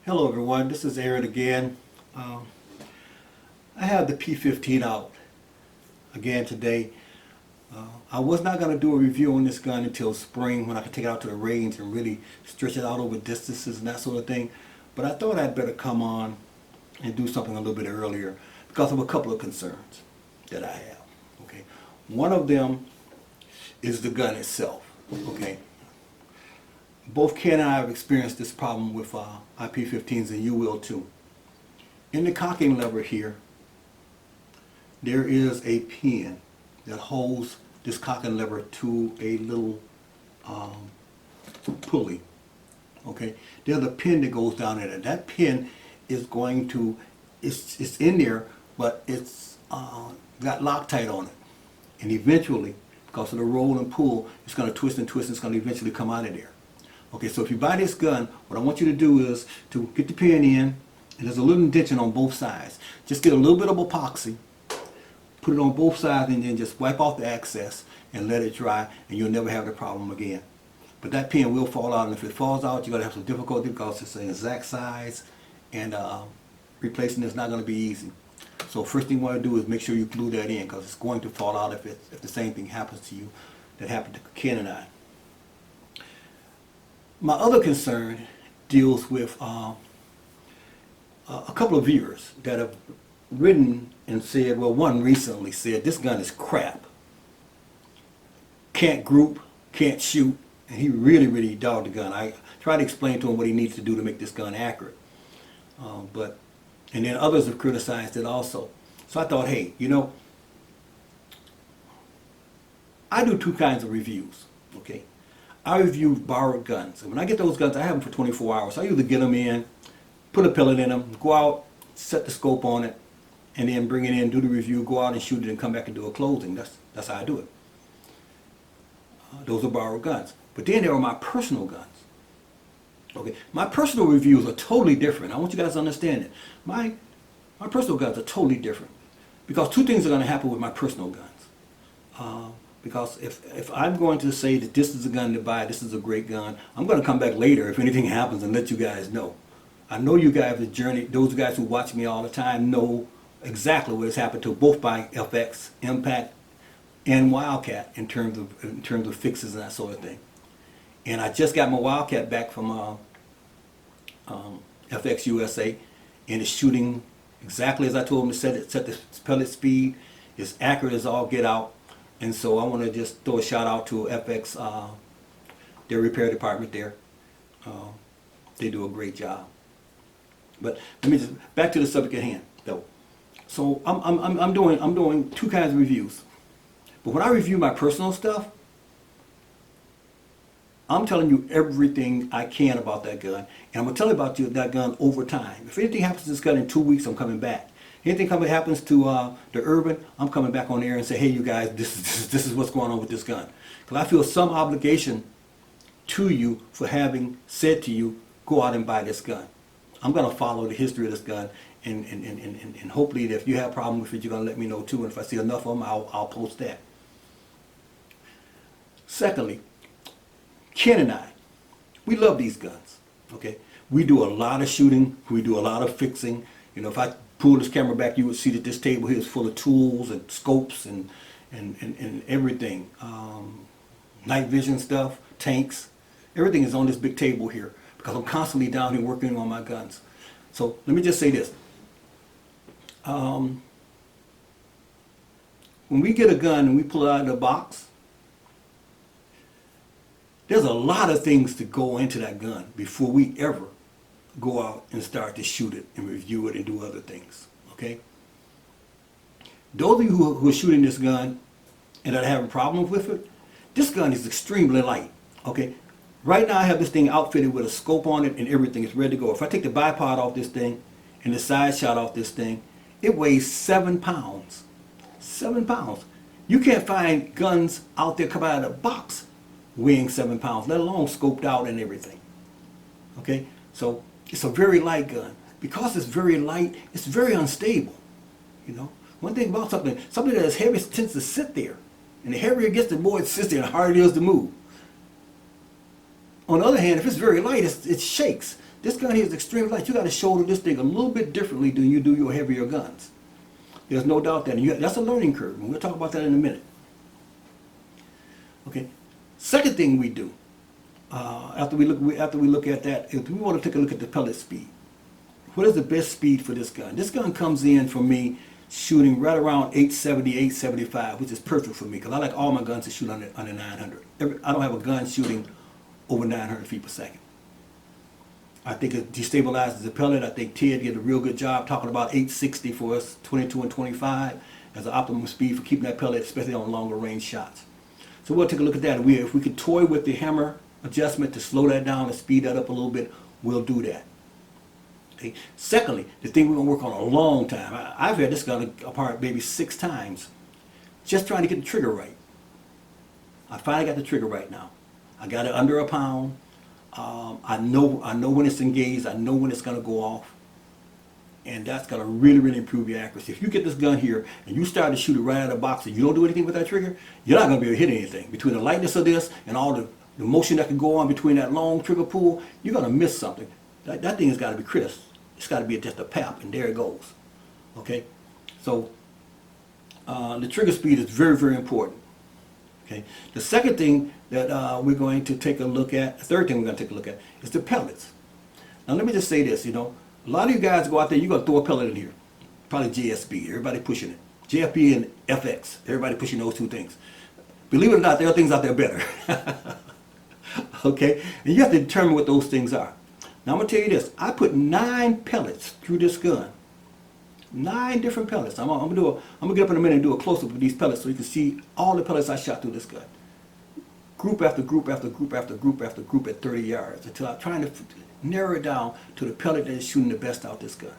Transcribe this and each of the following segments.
Hello everyone, this is Aaron again. Um, I have the P15 out again today. I was not going to do a review on this gun until spring when I could take it out to the range and really stretch it out over distances and that sort of thing. But I thought I'd better come on and do something a little bit earlier because of a couple of concerns that I have. Okay, one of them is the gun itself. Okay, both Ken and I have experienced this problem with our P15s, and you will too. In the cocking lever here, there is a pin that holds this cocking lever to a little pulley. Okay, there's a pin that goes down in it. That pin is going to, it's in there, but it's got Loctite on it. And eventually, because of the roll and pull, it's going to twist and twist, and it's going to eventually come out of there. Okay, so if you buy this gun, what I want you to do is to get the pin in, and there's a little indentation on both sides. Just get a little bit of epoxy, put it on both sides, and then just wipe off the excess and let it dry, and you'll never have the problem again. But that pin will fall out, and if it falls out, you're going to have some difficulty because it's the exact size, and replacing it is not going to be easy. So first thing you want to do is make sure you glue that in, because it's going to fall out if the same thing happens to you that happened to Ken and I. My other concern deals with a couple of viewers that have written and said, well, one recently said, this gun is crap. Can't group, can't shoot, and he really dogged the gun. I tried to explain to him what he needs to do to make this gun accurate. And then others have criticized it also. So I thought, hey, you know, I do two kinds of reviews, okay? I review borrowed guns. And when I get those guns, I have them for 24 hours. I usually get them in, put a pellet in them, go out, set the scope on it, and then bring it in, do the review, go out and shoot it, and come back and do a closing. That's how I do it. Those are borrowed guns. But then there are my personal guns. Okay, my personal reviews are totally different. I want you guys to understand it. My personal guns are totally different. Because two things are going to happen with my personal guns. Because if I'm going to say that this is a gun to buy, this is a great gun, I'm going to come back later if anything happens and let you guys know. I know you guys have journey, those guys who watch me all the time know exactly what has happened to both by FX, Impact, and Wildcat in terms of fixes and that sort of thing. And I just got my Wildcat back from FX USA, and it's shooting exactly as I told them to set it, set the pellet speed, it's accurate as all get out. And so I want to just throw a shout out to FX, their repair department there. They do a great job. But let me just back to the subject at hand, though. So I'm doing two kinds of reviews. But when I review my personal stuff, I'm telling you everything I can about that gun, and I'm gonna tell you about that gun over time. If anything happens to this gun in 2 weeks, I'm coming back. Anything happens to the Urban, I'm coming back on air and say, hey, you guys, this is what's going on with this gun. Because I feel some obligation to you for having said to you, go out and buy this gun. I'm going to follow the history of this gun, and hopefully if you have a problem with it, you're going to let me know too. And if I see enough of them, I'll post that. Secondly, Ken and I, we love these guns. Okay, we do a lot of shooting, we do a lot of fixing. You know, if I pull this camera back, you would see that this table here is full of tools and scopes and everything. Night vision stuff, tanks, everything is on this big table here because I'm constantly down here working on my guns. So let me just say this. When we get a gun and we pull it out of the box, there's a lot of things to go into that gun before we ever go out and start to shoot it and review it and do other things, okay? Those of you who are shooting this gun and are having problems with it, this gun is extremely light, okay? Right now I have this thing outfitted with a scope on it and everything. It's ready to go. If I take the bipod off this thing and the side shot off this thing, it weighs 7 pounds. 7 pounds. You can't find guns out there coming out of the box weighing 7 pounds, let alone scoped out and everything, okay? So it's a very light gun. Because it's very light, it's very unstable. You know, one thing about something that is heavy tends to sit there. And the heavier it gets, the more it sits there, and the harder it is to move. On the other hand, if it's very light, it shakes. This gun here is extremely light. You got to shoulder this thing a little bit differently than you do your heavier guns. There's no doubt that. And that's a learning curve. And we'll talk about that in a minute. Okay. Second thing we do after we look at that is we want to take a look at the pellet speed. What is the best speed for this gun? This gun comes in for me shooting right around 870, 875, which is perfect for me because I like all my guns to shoot under 900. I don't have a gun shooting over 900 feet per second. I think it destabilizes the pellet. I think Ted did a real good job talking about 860 for us, 22 and 25 as an optimum speed for keeping that pellet, especially on longer range shots. So we'll take a look at that. And if we could toy with the hammer adjustment to slow that down and speed that up a little bit, we'll do that. Okay. Secondly, the thing we're going to work on a long time. I've had this gun apart maybe 6 times just trying to get the trigger right. I finally got the trigger right now. I got it under a pound. I know when it's engaged. I know when it's going to go off. And that's going to really, really improve your accuracy. If you get this gun here and you start to shoot it right out of the box and you don't do anything with that trigger, you're not going to be able to hit anything. Between the lightness of this and all the motion that can go on between that long trigger pull, you're going to miss something. That thing has got to be crisp. It's got to be just a pap, and there it goes. Okay? So, the trigger speed is very, very important. Okay? The second thing that we're going to take a look at, the third thing we're going to take a look at, is the pellets. Now, let me just say this, a lot of you guys go out there, you're going to throw a pellet in here. Probably JSB, everybody pushing it. JFB and FX, everybody pushing those 2 things. Believe it or not, there are things out there better. Okay? And you have to determine what those things are. Now I'm going to tell you this. I put 9 pellets through this gun. 9 different pellets. I'm going to get up in a minute and do a close-up of these pellets so you can see all the pellets I shot through this gun. Group after group after group after group after group at 30 yards until I'm trying to narrow it down to the pellet that is shooting the best out this gun.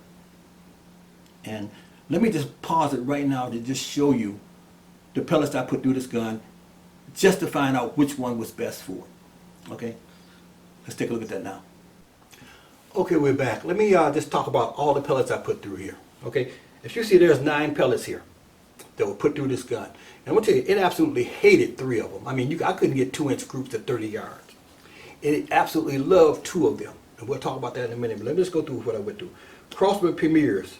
And let me just pause it right now to just show you the pellets I put through this gun just to find out which one was best for it. Okay? Let's take a look at that now. Okay, we're back. Let me just talk about all the pellets I put through here. Okay? If you see, there's 9 pellets here that were put through this gun. And I'm going to tell you, it absolutely hated 3 of them. I mean, I couldn't get 2-inch groups at 30 yards. It absolutely loved 2 of them. And we'll talk about that in a minute. But let me just go through what I went through. Crossbow Premiers,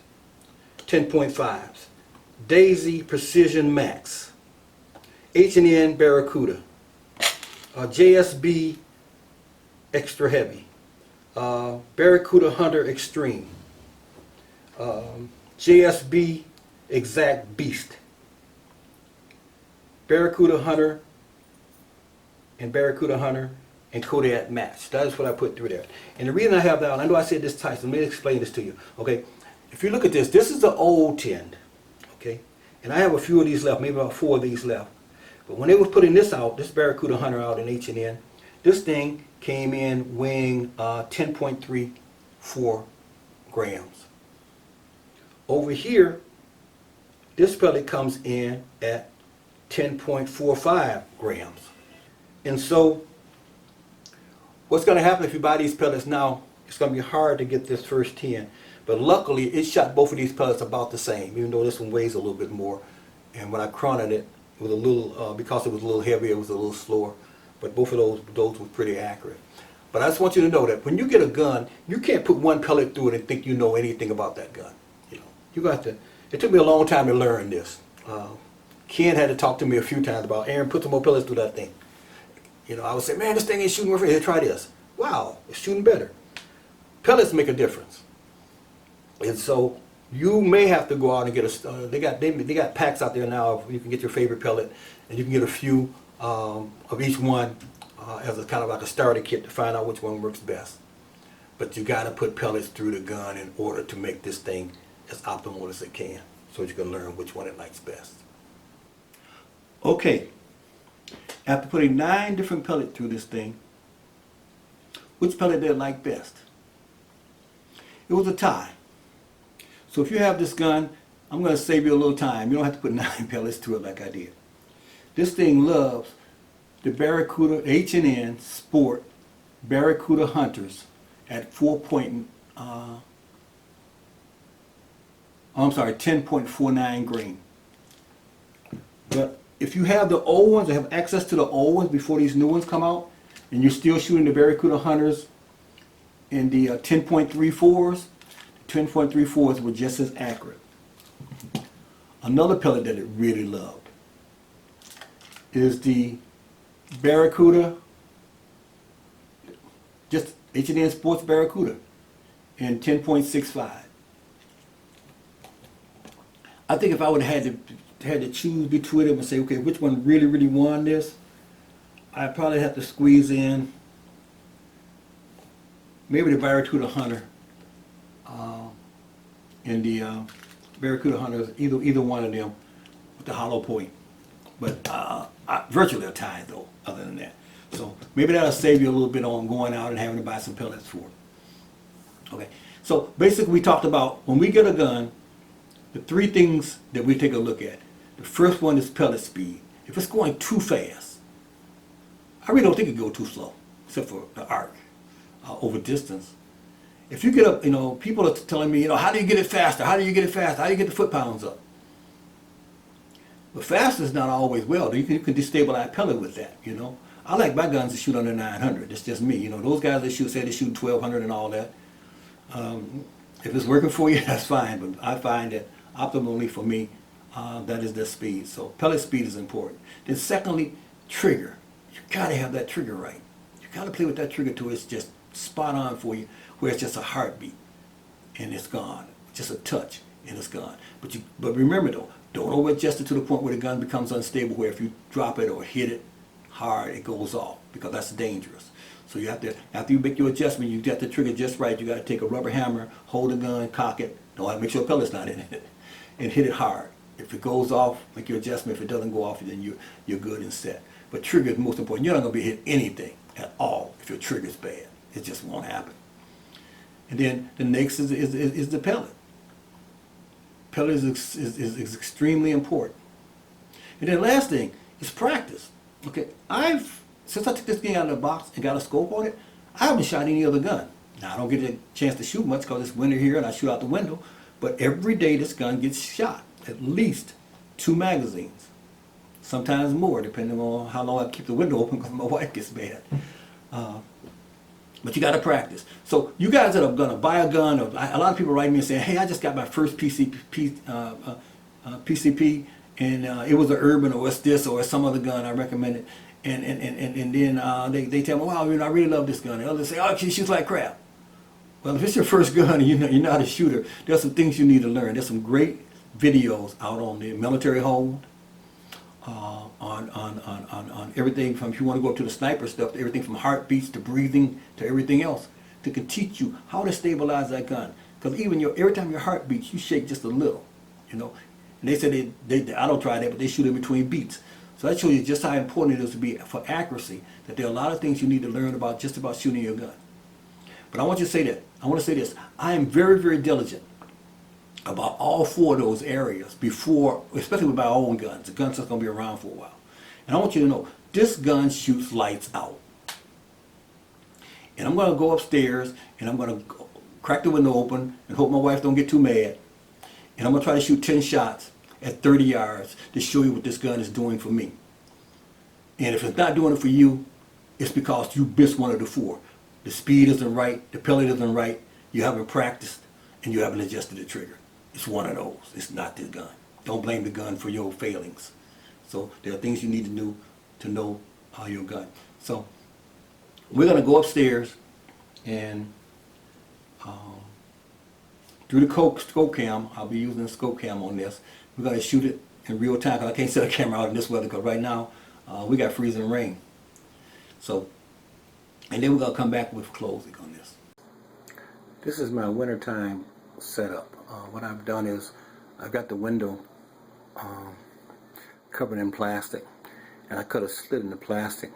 10.5s. Daisy Precision Max. H&N Barracuda. JSB Extra Heavy. Barracuda Hunter Extreme. JSB Exact Beast. Barracuda Hunter and Kodak Match. That is what I put through there. And the reason I have that, I know I said this twice, so let me explain this to you. Okay, if you look at this, this is the old tin. Okay, and I have a few of these left, maybe about 4 of these left. But when they was putting this out, this Barracuda Hunter out in H&N, this thing came in weighing 10.34 grams. Over here, this pellet comes in at 10.45 grams. And so, what's going to happen if you buy these pellets now, it's going to be hard to get this first 10. But luckily, it shot both of these pellets about the same, even though this one weighs a little bit more. And when I counted it, it was a little, because it was a little heavier, it was a little slower. But both of those were pretty accurate. But I just want you to know that when you get a gun, you can't put 1 pellet through it and think you know anything about that gun. You got to. It took me a long time to learn this. Ken had to talk to me a few times about, Aaron, put some more pellets through that thing. I would say, man, this thing ain't shooting worth it. Here, try this. Wow, it's shooting better. Pellets make a difference. And so you may have to go out and get they got packs out there now. You can get your favorite pellet, and you can get a few of each one as a kind of like a starter kit to find out which one works best. But you got to put pellets through the gun in order to make this thing as optimal as it can, so you can learn which one it likes best. Okay, after putting 9 different pellets through this thing, which pellet did it like best? It was a tie. So if you have this gun, I'm going to save you a little time. You don't have to put 9 pellets through it like I did. This thing loves the Barracuda H&N Sport Barracuda Hunters at 10.49 grain. But if you have the old ones, or have access to the old ones before these new ones come out, and you're still shooting the Barracuda Hunters in the 10.34s. The 10.34s were just as accurate. Another pellet that it really loved is the Barracuda, just H&N Sports Barracuda in 10.65. I think if I would have had to choose between them and say, okay, which one really won this, I'd probably have to squeeze in maybe the Barracuda Hunter and the Barracuda Hunters, either one of them with the hollow point. But virtually a tie though, other than that. So maybe that'll save you a little bit on going out and having to buy some pellets for it. Okay, so basically we talked about when we get a gun, the three things that we take a look at. The first one is pellet speed. If it's going too fast, I really don't think it can go too slow, except for the arc over distance. If you get up, people are telling me, how do you get it faster? How do you get it faster? How do you get the foot-pounds up? But faster is not always well. You can destabilize pellet with that, I like my guns to shoot under 900. It's just me. Those guys that say they shoot 1200 and all that. If it's working for you, that's fine. But I find that optimally for me, that is the speed. So pellet speed is important. Then secondly, trigger. You gotta have that trigger right. You gotta play with that trigger till it's just spot on for you, where it's just a heartbeat and it's gone. Just a touch and it's gone. But remember though, don't over adjust it to the point where the gun becomes unstable, where if you drop it or hit it hard, it goes off, because that's dangerous. So you have to, after you make your adjustment, you got the trigger just right. You got to take a rubber hammer, hold the gun, cock it. Don't have to make sure a pellet's not in it, and hit it hard. If it goes off, make your adjustment. If it doesn't go off, then you're good and set. But trigger is most important. You're not going to be hit anything at all if your trigger's bad. It just won't happen. And then the next is the pellet. Pellet is extremely important. And then last thing is practice. Okay, since I took this thing out of the box and got a scope on it, I haven't shot any other gun. Now I don't get a chance to shoot much because it's winter here and I shoot out the window. But every day this gun gets shot, at least 2 magazines. Sometimes more, depending on how long I keep the window open because my wife gets mad. But you got to practice. So you guys that are going to buy a gun, or a lot of people write me and say, hey, I just got my first PCP, and it was an Urban, or it's this, or it's some other gun, I recommend it. And then they tell me, wow, I really love this gun. And others say, oh, it shoots like crap. Well, if it's your first gun and you're not a shooter, there's some things you need to learn. There's some great videos out on the military hold, on everything from, if you want to go up to the sniper stuff, everything from heartbeats to breathing to everything else, that can teach you how to stabilize that gun. Because even every time your heart beats, you shake just a little, And they say I don't try that, but they shoot in between beats. So that shows you just how important it is to be for accuracy, that there are a lot of things you need to learn about just about shooting your gun. But I want you to say that. I want to say this. I am very diligent about all 4 of those areas before, especially with my own guns, the guns that's going to be around for a while. And I want you to know, this gun shoots lights out. And I'm going to go upstairs and I'm going to crack the window open and hope my wife don't get too mad. And I'm going to try to shoot 10 shots at 30 yards to show you what this gun is doing for me. And if it's not doing it for you, it's because you missed one of the 4. The speed isn't right, the pellet isn't right, you haven't practiced, and you haven't adjusted the trigger. It's one of those. It's not this gun. Don't blame the gun for your failings. So there are things you need to know your gun. So we're going to go upstairs and through the scope cam, I'll be using the scope cam on this. We're going to shoot it in real time, because I can't set a camera out in this weather, because right now we got freezing rain. So, and then we're going to come back with closing on this. This is my wintertime setup. What I've done is I've got the window covered in plastic, and I cut a slit in the plastic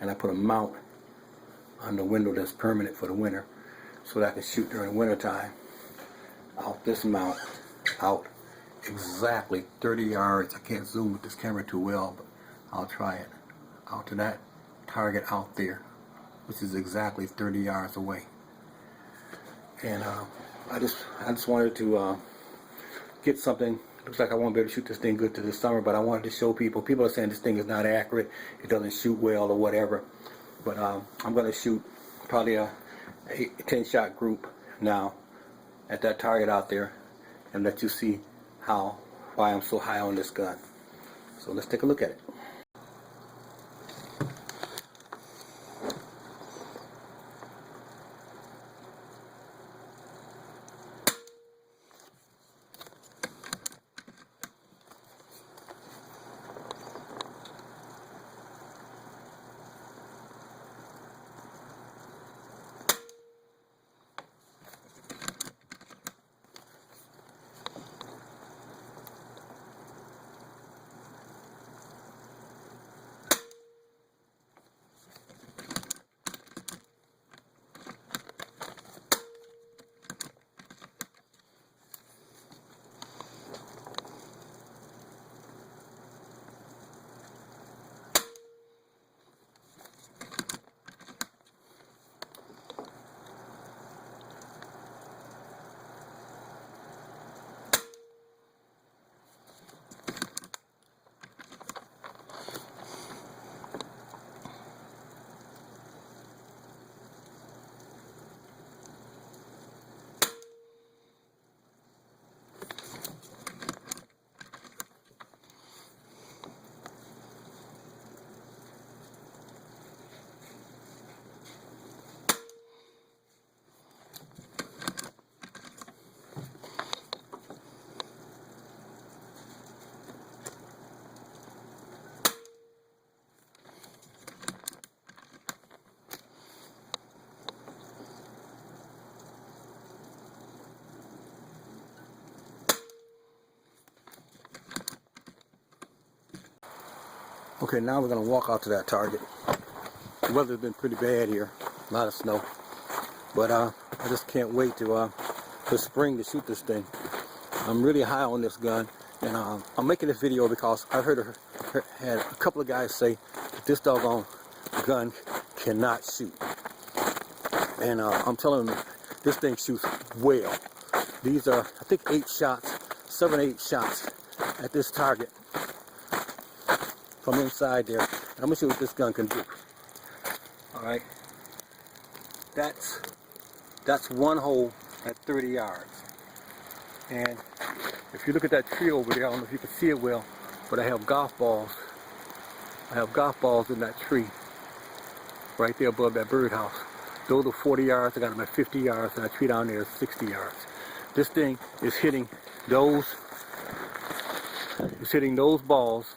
and I put a mount on the window that's permanent for the winter, so that I can shoot during winter time out this mount, out exactly 30 yards. I can't zoom with this camera too well, but I'll try it. Out to that target out there, which is exactly 30 yards away. And I just wanted to get something. Looks like I won't be able to shoot this thing good to this summer, but I wanted to show people. People are saying this thing is not accurate, it doesn't shoot well or whatever. But I'm going to shoot probably 10-shot group now at that target out there and let you see why I'm so high on this gun. So let's take a look at it. Okay, now we're going to walk out to that target. The weather's been pretty bad here, a lot of snow. But I just can't wait to spring to shoot this thing. I'm really high on this gun, and I'm making this video because I had a couple of guys say that this doggone gun cannot shoot. And I'm telling them this thing shoots well. These are, I think, 7 or 8 shots at this target from inside there. I'm gonna see what this gun can do. All right, that's one hole at 30 yards. And if you look at that tree over there, I don't know if you can see it well, but I have golf balls. I have golf balls in that tree right there above that birdhouse. Those are 40 yards. I got them at 50 yards, and that tree down there is 60 yards. This thing is hitting those. It's hitting those balls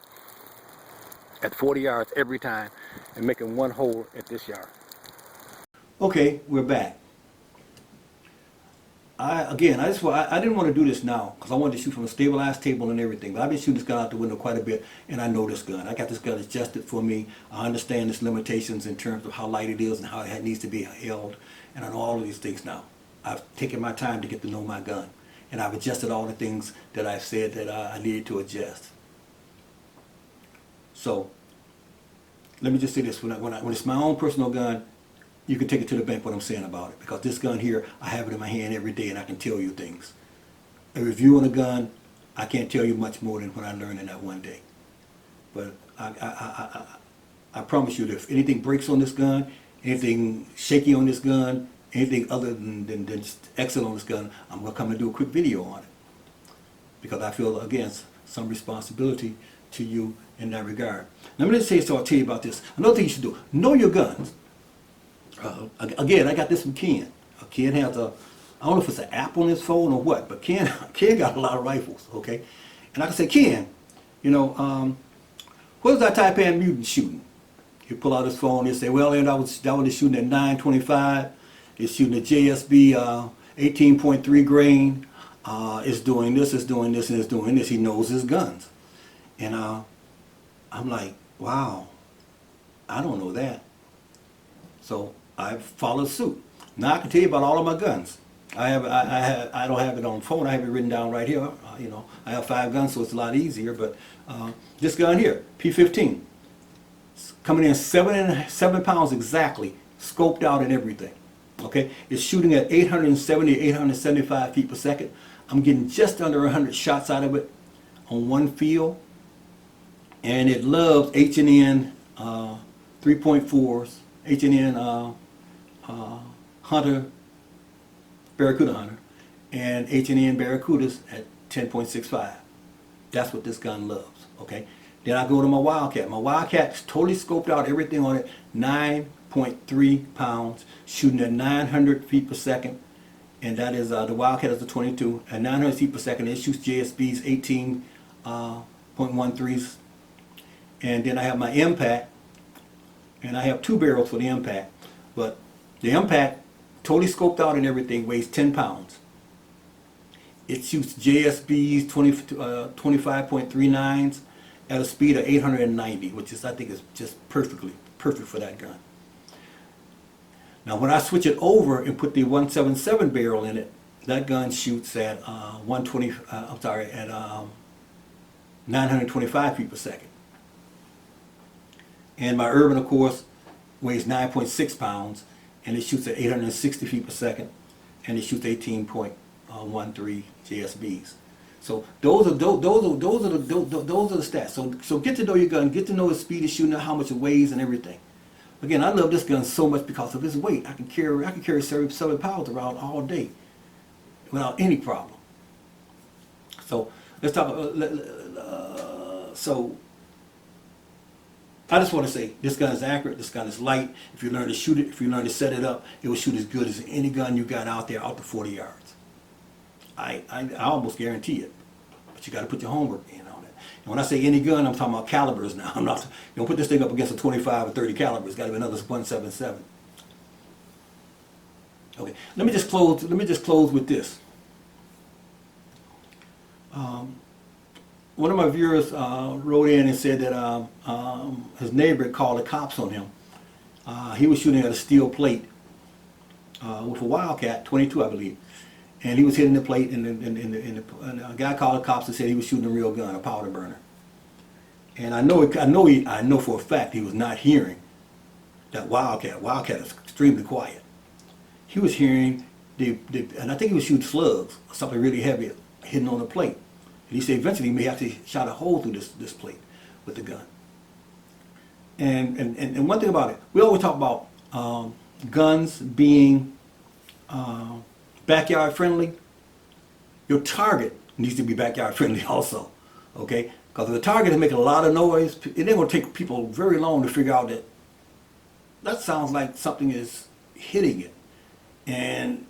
at 40 yards every time and making one hole at this yard. Okay, we're back. I didn't want to do this now because I wanted to shoot from a stabilized table and everything, but I've been shooting this gun out the window quite a bit, and I know this gun. I got this gun adjusted for me. I understand its limitations in terms of how light it is and how it needs to be held, and I know all of these things now. I've taken my time to get to know my gun, and I've adjusted all the things that I've said that I needed to adjust. So let me just say this: when it's my own personal gun, you can take it to the bank what I'm saying about it, because this gun here, I have it in my hand every day and I can tell you things. A review on a gun, I can't tell you much more than what I learned in that one day. But I promise you that if anything breaks on this gun, anything shaky on this gun, anything other than just excellent on this gun, I'm going to come and do a quick video on it. Because I feel, again, some responsibility to you in that regard. Now, let me just tell you about this. Another thing you should do, know your guns. Again, I got this from Ken. Ken has I don't know if it's an app on his phone or what, but Ken got a lot of rifles, okay? And I can say, Ken, you know, what was that Taipan mutant shooting? He'll pull out his phone and say, well, that was shooting at 925. It's shooting at JSB 18.3 grain. It's doing this, it's doing this, and it's doing this. He knows his guns. And I'm like, wow, I don't know that. So I followed suit. Now I can tell you about all of my guns. I don't have it on the phone. I have it written down right here. You know, I have 5 guns, so it's a lot easier. But this gun here, P15, it's coming in 7 pounds exactly, scoped out and everything. Okay, it's shooting at 870, 875 feet per second. I'm getting just under 100 shots out of it on one field, and it loves H&N 3.4s. H&N Hunter, Barracuda Hunter, and H&N Barracudas at 10.65. That's what this gun loves, okay? Then I go to my Wildcat. My Wildcat's totally scoped out, everything on it, 9.3 pounds, shooting at 900 feet per second. And that is, the Wildcat is a 22, at 900 feet per second. It shoots JSBs 18.13s. And then I have my impact, and I have 2 barrels for the impact. But the impact, totally scoped out and everything, weighs 10 pounds. It shoots JSBs 25.39s at a speed of 890, which is, I think, is just perfect for that gun. Now, when I switch it over and put the 177 barrel in it, that gun shoots at 925 feet per second. And my Urban, of course, weighs 9.6 pounds, and it shoots at 860 feet per second, and it shoots 18.13 JSBs. So those are the stats. So get to know your gun, get to know its speed of shooting, how much it weighs, and everything. Again, I love this gun so much because of its weight. I can carry 7 pounds around all day without any problem. So let's talk. So I just want to say this gun is accurate. This gun is light. If you learn to shoot it, if you learn to set it up, it will shoot as good as any gun you got out there out to 40 yards. I almost guarantee it, but you got to put your homework in on it. And when I say any gun, I'm talking about calibers now. I'm not, you don't put this thing up against a 25 or 30 caliber. It's got to be another 177. Okay, let me just close with this. One of my viewers wrote in and said that his neighbor called the cops on him. He was shooting at a steel plate with a Wildcat 22, I believe. And he was hitting the plate, and a guy called the cops and said he was shooting a real gun, a powder burner. And I know for a fact he was not hearing that Wildcat. Wildcat is extremely quiet. He was hearing and I think he was shooting slugs, something really heavy, hitting on the plate. And he said eventually he may actually shot a hole through this plate with the gun. And one thing about it, we always talk about guns being backyard friendly. Your target needs to be backyard friendly also, okay? Because if the target is making a lot of noise, it ain't going to take people very long to figure out that sounds like something is hitting it. And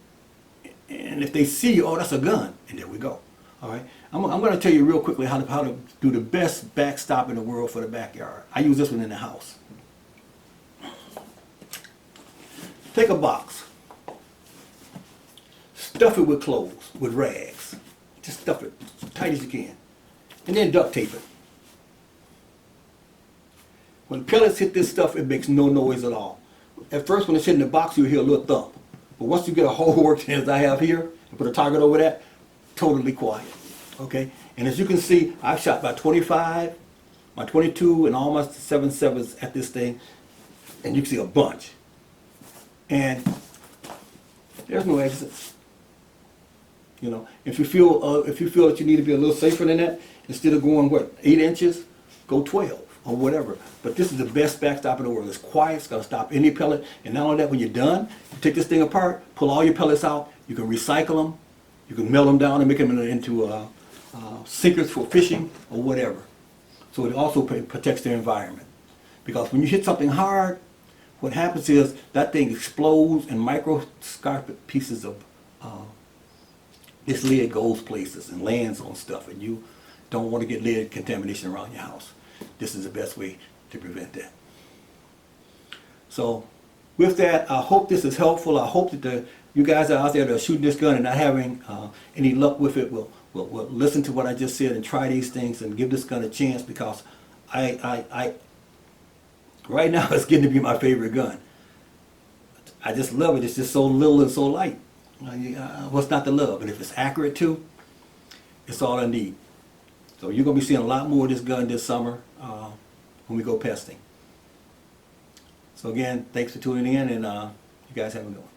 if they see, oh, that's a gun, and there we go. All right, I'm going to tell you real quickly how to do the best backstop in the world for the backyard. I use this one in the house. Take a box. Stuff it with clothes, with rags. Just stuff it as tight as you can. And then duct tape it. When pellets hit this stuff, it makes no noise at all. At first, when it's hitting the box, you'll hear a little thump. But once you get a hole worked in, as I have here, and put a target over that, totally quiet. Okay? And as you can see, I've shot my 25, my 22, and all my 7.7s at this thing. And you can see a bunch. And there's no exits. You know, if you feel that you need to be a little safer than that, instead of going 8 inches, go 12 or whatever. But this is the best backstop in the world. It's quiet. It's gonna stop any pellet. And not only that, when you're done, you take this thing apart, pull all your pellets out. You can recycle them. You can melt them down and make them into sinkers for fishing or whatever. So it also protects the environment. Because when you hit something hard, what happens is that thing explodes and microscopic pieces of this lead goes places and lands on stuff, and you don't want to get lead contamination around your house. This is the best way to prevent that. So with that, I hope this is helpful. I hope that you guys are out there that are shooting this gun and not having any luck with it will listen to what I just said and try these things and give this gun a chance, because I right now it's getting to be my favorite gun. I just love it. It's just so little and so light. What's not to love? And if it's accurate too, it's all I need. So you're going to be seeing a lot more of this gun this summer when we go pesting. So again, thanks for tuning in, and you guys have a good one.